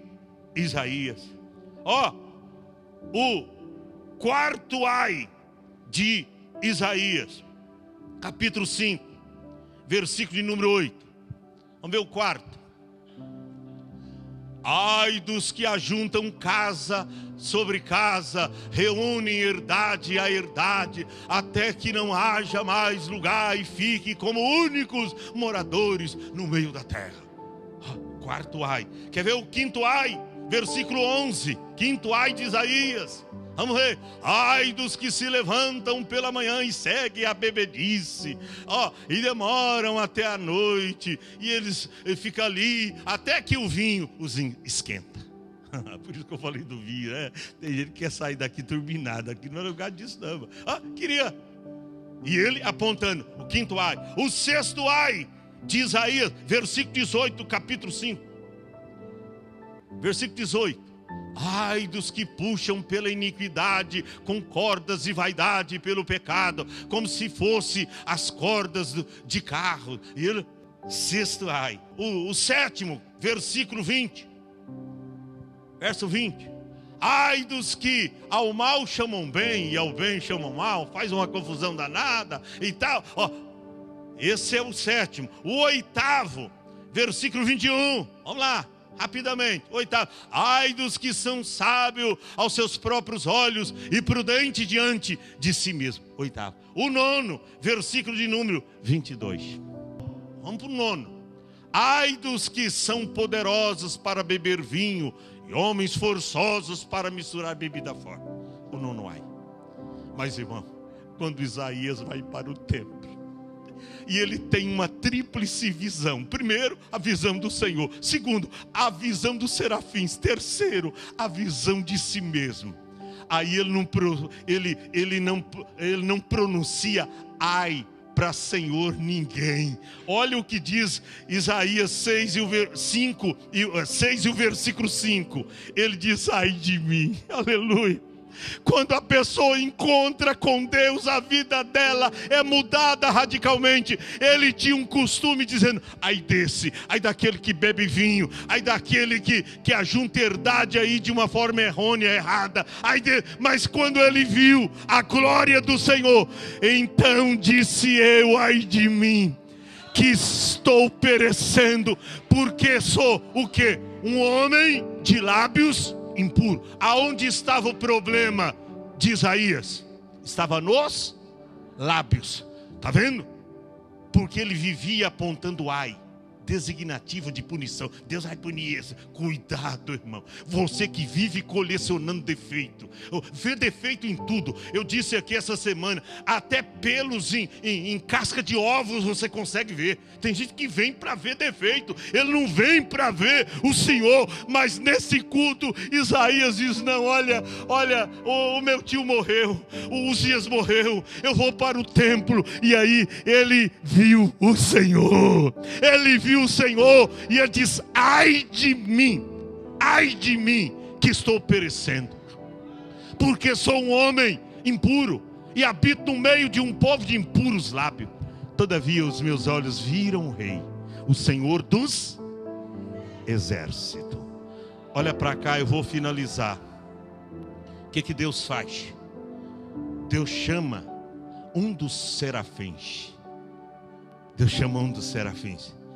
Isaías. Ó, o quarto ai de Isaías, capítulo 5, versículo de número 8. Vamos ver o quarto. Ai dos que ajuntam casa sobre casa, reúnem herdade a herdade, até que não haja mais lugar e fique como únicos moradores no meio da terra. Quarto ai. Quer ver o quinto ai? Versículo 11. Quinto ai de Isaías. Vamos ver. Ai dos que se levantam pela manhã e seguem a bebedice, e demoram até a noite, e eles ficam ali até que o vinho os esquenta. Por isso que eu falei do vinho, né? Tem gente que quer sair daqui turbinado, aqui não é lugar disso não. Queria. E ele apontando o quinto ai. O sexto ai de Isaías, versículo 18, capítulo 5. Versículo 18. Ai dos que puxam pela iniquidade, com cordas de vaidade pelo pecado, como se fosse as cordas de carro. E ele, sexto ai. O sétimo, versículo 20. Verso 20. Ai dos que ao mal chamam bem e ao bem chamam mal, faz uma confusão danada e tal. Esse é o sétimo. O oitavo, versículo 21. Vamos lá. Rapidamente, oitavo. Ai dos que são sábios aos seus próprios olhos e prudente diante de si mesmo. Oitavo. O nono, versículo de número 22. Vamos para o nono. Ai dos que são poderosos para beber vinho e homens forçosos para misturar bebida forte. O nono ai. Mas irmão, quando Isaías vai para o templo, e ele tem uma tríplice visão. Primeiro, a visão do Senhor. Segundo, a visão dos serafins. Terceiro, a visão de si mesmo. Aí ele não pronuncia ai para Senhor ninguém. Olha o que diz Isaías 6 e o versículo 5. Ele diz: ai de mim, aleluia. Quando a pessoa encontra com Deus, a vida dela é mudada radicalmente. Ele tinha um costume dizendo: ai desse, ai daquele que bebe vinho, ai daquele que ajunta herdade aí de uma forma errônea, errada, mas quando ele viu a glória do Senhor, então disse eu: ai de mim, que estou perecendo, porque sou o quê? Um homem de lábios impuro. Aonde estava o problema de Isaías? Estava nos lábios. Está vendo? Porque ele vivia apontando ai, designativo de punição. Deus vai punir isso. Cuidado, irmão. Você que vive colecionando defeito, vê defeito em tudo. Eu disse aqui essa semana, até pelos em casca de ovos você consegue ver. Tem gente que vem para ver defeito, ele não vem para ver o Senhor. Mas nesse culto, Isaías diz: não, olha, o meu tio morreu, o Uzias morreu, eu vou para o templo. E aí ele viu o Senhor, ele viu o Senhor, e ele diz: ai de mim, que estou perecendo, porque sou um homem impuro e habito no meio de um povo de impuros lábios. Todavia os meus olhos viram o Rei, o Senhor dos exércitos. Olha para cá, eu vou finalizar. O que Deus faz? Deus chama um dos serafins.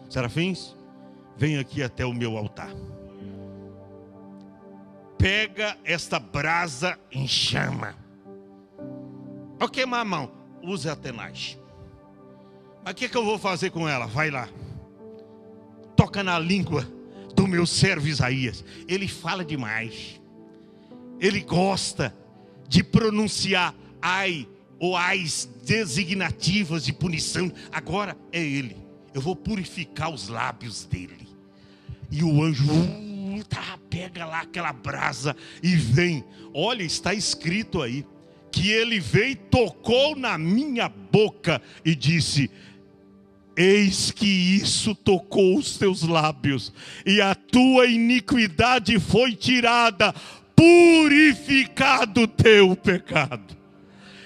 Serafins, vem aqui até o meu altar. Pega esta brasa em chama. Vou queimar a mão. Use a tenaz. Mas o que eu vou fazer com ela? Vai lá. Toca na língua do meu servo Isaías. Ele fala demais. Ele gosta de pronunciar ai ou ais designativas de punição. Agora é ele. Eu vou purificar os lábios dele. E o anjo pega lá aquela brasa e vem. Olha, está escrito aí que ele veio, tocou na minha boca e disse: eis que isso tocou os teus lábios, e a tua iniquidade foi tirada, purificado o teu pecado.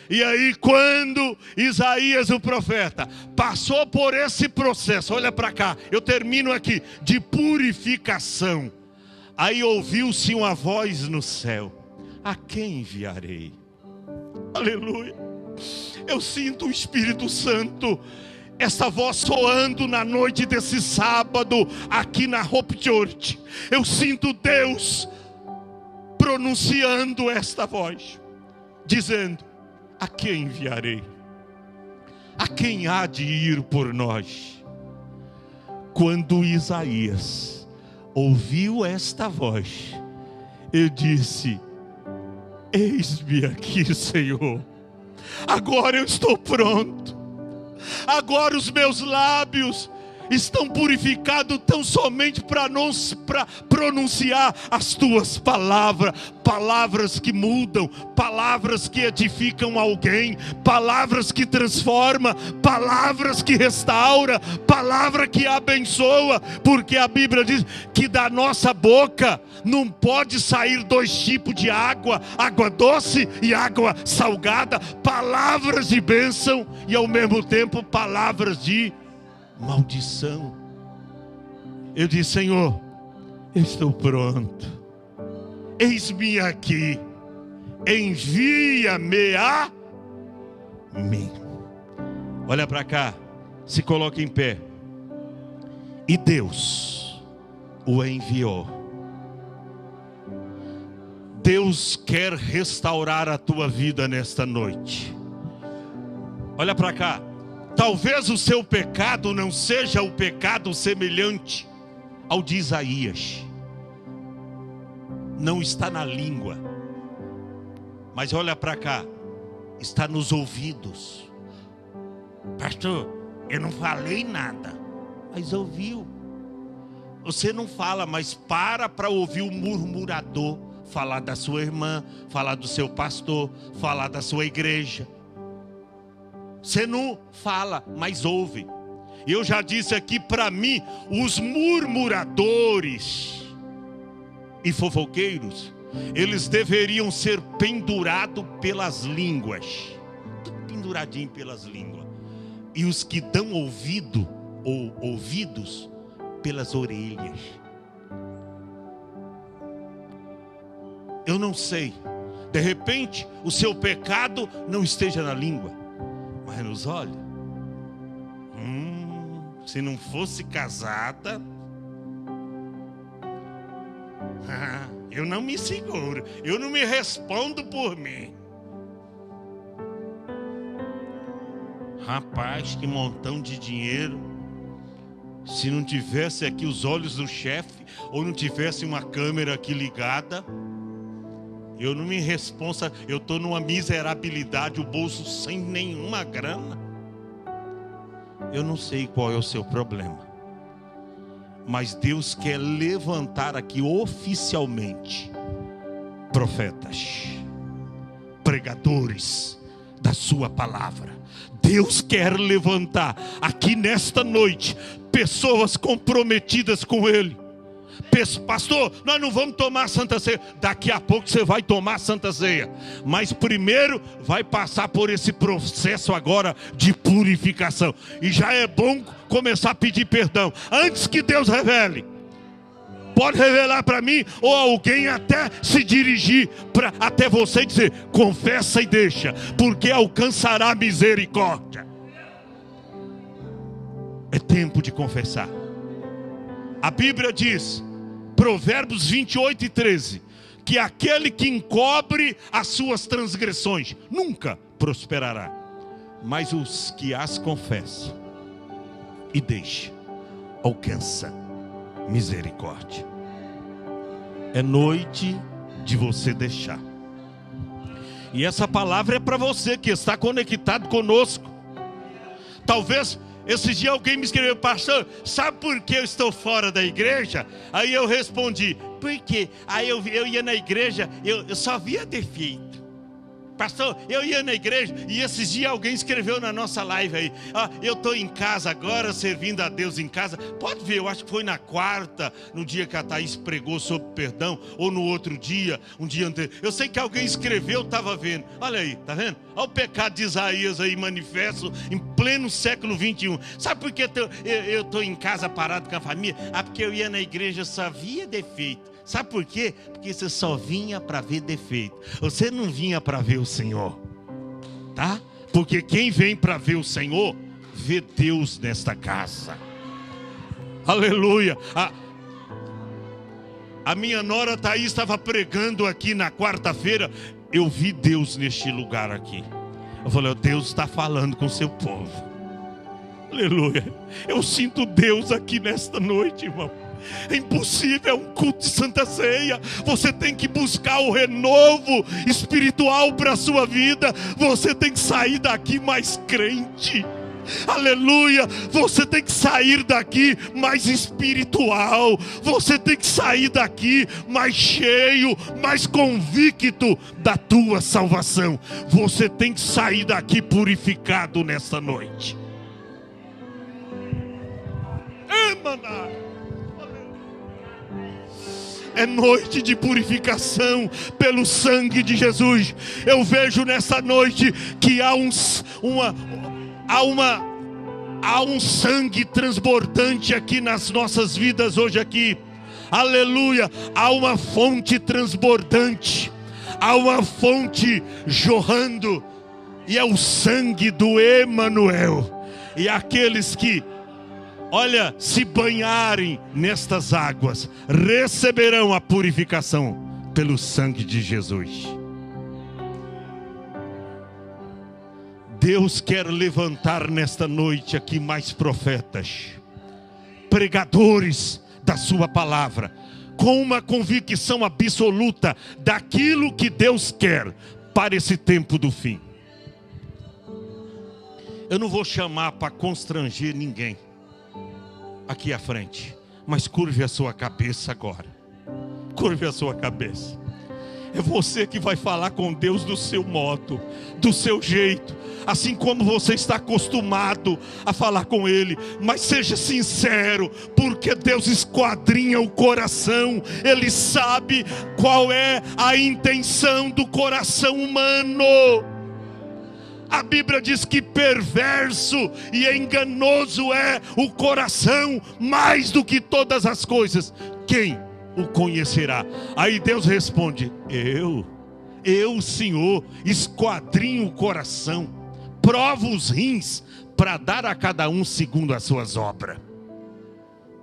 E aí, quando Isaías o profeta passou por esse processo, olha para cá, eu termino aqui, de purificação, aí ouviu-se uma voz no céu: a quem enviarei? Aleluia. Eu sinto o Espírito Santo, essa voz soando na noite desse sábado aqui na Hope Church. Eu sinto Deus pronunciando esta voz, dizendo: a quem enviarei? A quem há de ir por nós? Quando Isaías ouviu esta voz, eu disse: eis-me aqui, Senhor. Agora eu estou pronto. Agora os meus lábios estão purificados tão somente para pronunciar as tuas palavras. Palavras que mudam, palavras que edificam alguém, palavras que transformam, palavras que restauram, palavra que abençoa. Porque a Bíblia diz que da nossa boca não pode sair dois tipos de água: água doce e água salgada. Palavras de bênção e ao mesmo tempo palavras de maldição. Eu disse: Senhor, eu estou pronto. Eis-me aqui. Envia-me a mim. Olha para cá. Se coloca em pé. E Deus o enviou. Deus quer restaurar a tua vida nesta noite. Olha para cá. Talvez o seu pecado não seja o pecado semelhante ao de Isaías. Não está na língua. Mas olha para cá. Está nos ouvidos. Pastor, eu não falei nada. Mas ouviu. Você não fala, mas para ouvir o murmurador falar da sua irmã, falar do seu pastor, falar da sua igreja. Você não fala, mas ouve. Eu já disse aqui, para mim, os murmuradores e fofoqueiros, eles deveriam ser pendurados pelas línguas. Tudo penduradinho pelas línguas. E os que dão ouvido ou ouvidos pelas orelhas. Eu não sei. De repente, o seu pecado não esteja na língua, mas nos olhos. Se não fosse casada, eu não me seguro. Eu não me respondo por mim. Rapaz, que montão de dinheiro. Se não tivesse aqui os olhos do chefe, ou não tivesse uma câmera aqui ligada, eu não me responsa. Eu estou numa miserabilidade, o bolso sem nenhuma grana. Eu não sei qual é o seu problema, mas Deus quer levantar aqui oficialmente profetas, pregadores da sua palavra. Deus quer levantar aqui nesta noite pessoas comprometidas com Ele. Pastor, nós não vamos tomar Santa Ceia. Daqui a pouco você vai tomar Santa Ceia, mas primeiro vai passar por esse processo agora de purificação. E já é bom começar a pedir perdão antes que Deus revele. Pode revelar para mim, ou alguém até se dirigir até você e dizer: confessa e deixa, porque alcançará misericórdia. É tempo de confessar. A Bíblia diz, Provérbios 28:13, que aquele que encobre as suas transgressões nunca prosperará, mas os que as confessam e deixam alcançam misericórdia. É noite de você deixar. E essa palavra é para você que está conectado conosco. Talvez esse dia alguém me escreveu: pastor, sabe por que eu estou fora da igreja? Aí eu respondi: por quê? Aí eu ia na igreja, eu só via defeito. Pastor, eu ia na igreja e esses dias alguém escreveu na nossa live aí: eu estou em casa agora, servindo a Deus em casa. Pode ver, eu acho que foi na quarta, no dia que a Thaís pregou sobre perdão, ou no outro dia, um dia anterior. Eu sei que alguém escreveu, eu estava vendo. Olha aí, tá vendo? Olha o pecado de Isaías aí manifesto em pleno século 21. Sabe por que eu estou em casa parado com a família? Porque eu ia na igreja, só via defeito. Sabe por quê? Porque você só vinha para ver defeito. Você não vinha para ver o Senhor, tá? Porque quem vem para ver o Senhor, vê Deus nesta casa. Aleluia. A minha nora Thaís estava pregando aqui na quarta-feira. Eu vi Deus neste lugar aqui. Eu falei: Deus está falando com o seu povo. Aleluia. Eu sinto Deus aqui nesta noite, irmão. É impossível, é um culto de Santa Ceia. Você tem que buscar o renovo espiritual para a sua vida. Você tem que sair daqui mais crente. Aleluia. Você tem que sair daqui mais espiritual. Você tem que sair daqui mais cheio, mais convicto da tua salvação. Você tem que sair daqui purificado nesta noite. Emaná. É noite de purificação pelo sangue de Jesus. Eu vejo nessa noite que há um sangue transbordante aqui nas nossas vidas hoje aqui. Aleluia. Há uma fonte transbordante. Há uma fonte jorrando. E é o sangue do Emanuel. E aqueles que, olha, se banharem nestas águas, receberão a purificação pelo sangue de Jesus. Deus quer levantar nesta noite aqui mais profetas, pregadores da sua palavra, com uma convicção absoluta daquilo que Deus quer para esse tempo do fim. Eu não vou chamar para constranger ninguém aqui à frente, mas curve a sua cabeça agora. Curve a sua cabeça. É você que vai falar com Deus do seu modo, do seu jeito, assim como você está acostumado a falar com Ele. Mas seja sincero, porque Deus esquadrinha o coração. Ele sabe qual é a intenção do coração humano. A Bíblia diz que perverso e enganoso é o coração, mais do que todas as coisas. Quem o conhecerá? Aí Deus responde: eu, Senhor, esquadrinho o coração, provo os rins, para dar a cada um segundo as suas obras.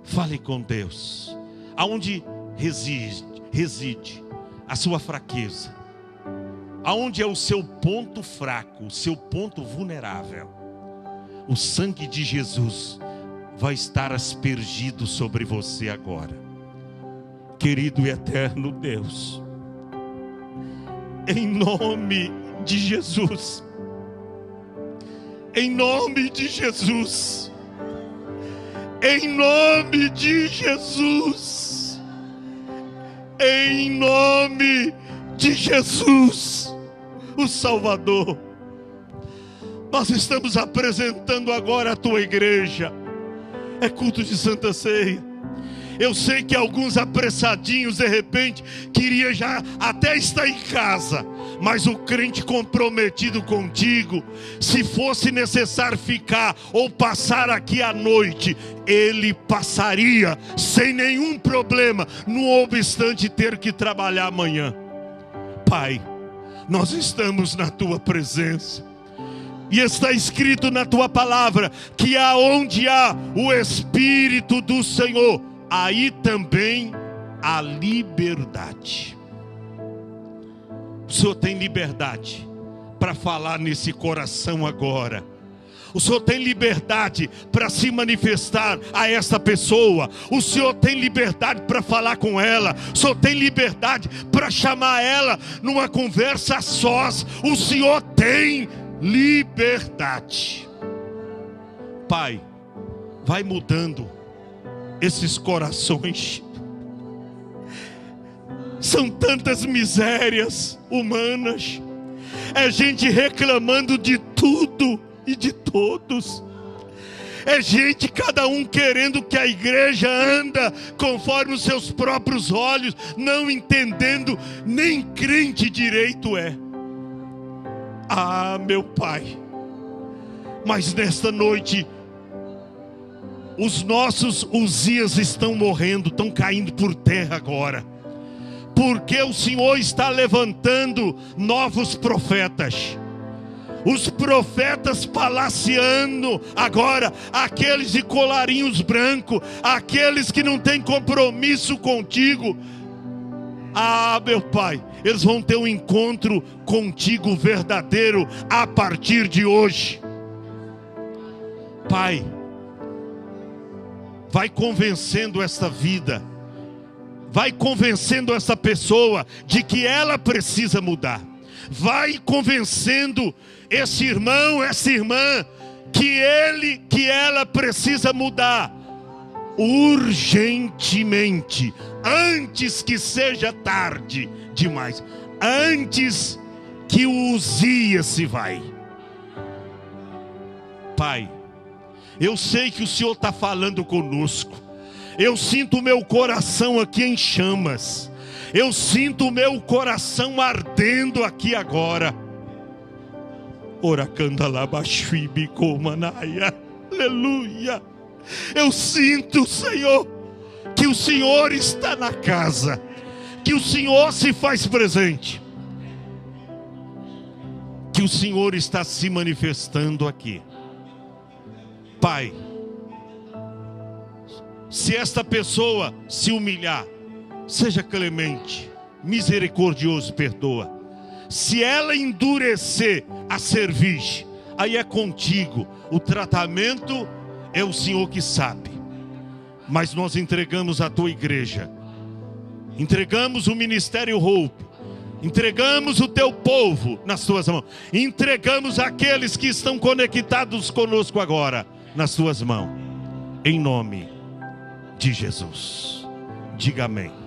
Fale com Deus. Aonde reside a sua fraqueza? Aonde é o seu ponto fraco, o seu ponto vulnerável? O sangue de Jesus vai estar aspergido sobre você agora. Querido e eterno Deus, em nome de Jesus, em nome de Jesus, em nome de Jesus, em nome de Jesus, o Salvador, nós estamos apresentando agora a tua igreja. É culto de Santa Ceia. Eu sei que alguns apressadinhos de repente queria já até estar em casa, mas o crente comprometido contigo, se fosse necessário ficar ou passar aqui à noite, ele passaria sem nenhum problema, não obstante ter que trabalhar amanhã. Pai, nós estamos na tua presença, e está escrito na tua palavra que aonde há o Espírito do Senhor, aí também há liberdade. O Senhor tem liberdade para falar nesse coração agora. O Senhor tem liberdade para se manifestar a essa pessoa. O Senhor tem liberdade para falar com ela. O Senhor tem liberdade para chamar ela numa conversa a sós. O Senhor tem liberdade. Pai, vai mudando esses corações. São tantas misérias humanas. É gente reclamando de tudo e de todos. É gente, cada um querendo que a igreja anda conforme os seus próprios olhos, não entendendo, nem crente direito é. Ah, meu Pai, mas nesta noite os nossos Uzias estão morrendo, estão caindo por terra agora, porque o Senhor está levantando novos profetas. Os profetas palaciano agora, aqueles de colarinhos brancos, aqueles que não têm compromisso contigo. Ah, meu Pai, eles vão ter um encontro contigo verdadeiro a partir de hoje. Pai, vai convencendo esta vida, vai convencendo essa pessoa de que ela precisa mudar. Vai convencendo esse irmão, essa irmã, que ela precisa mudar urgentemente, antes que seja tarde demais, antes que o Uzias se vai. Pai, eu sei que o Senhor está falando conosco. Eu sinto o meu coração aqui em chamas. Eu sinto o meu coração ardendo aqui agora. Aleluia. Eu sinto, Senhor, que o Senhor está na casa, que o Senhor se faz presente, que o Senhor está se manifestando aqui. Pai, se esta pessoa se humilhar, seja clemente, misericordioso, perdoa. Se ela endurecer a cerviz, aí é contigo. O tratamento é o Senhor que sabe. Mas nós entregamos a tua igreja, entregamos o Ministério Hope, entregamos o teu povo nas tuas mãos, entregamos aqueles que estão conectados conosco agora nas tuas mãos, em nome de Jesus. Diga amém.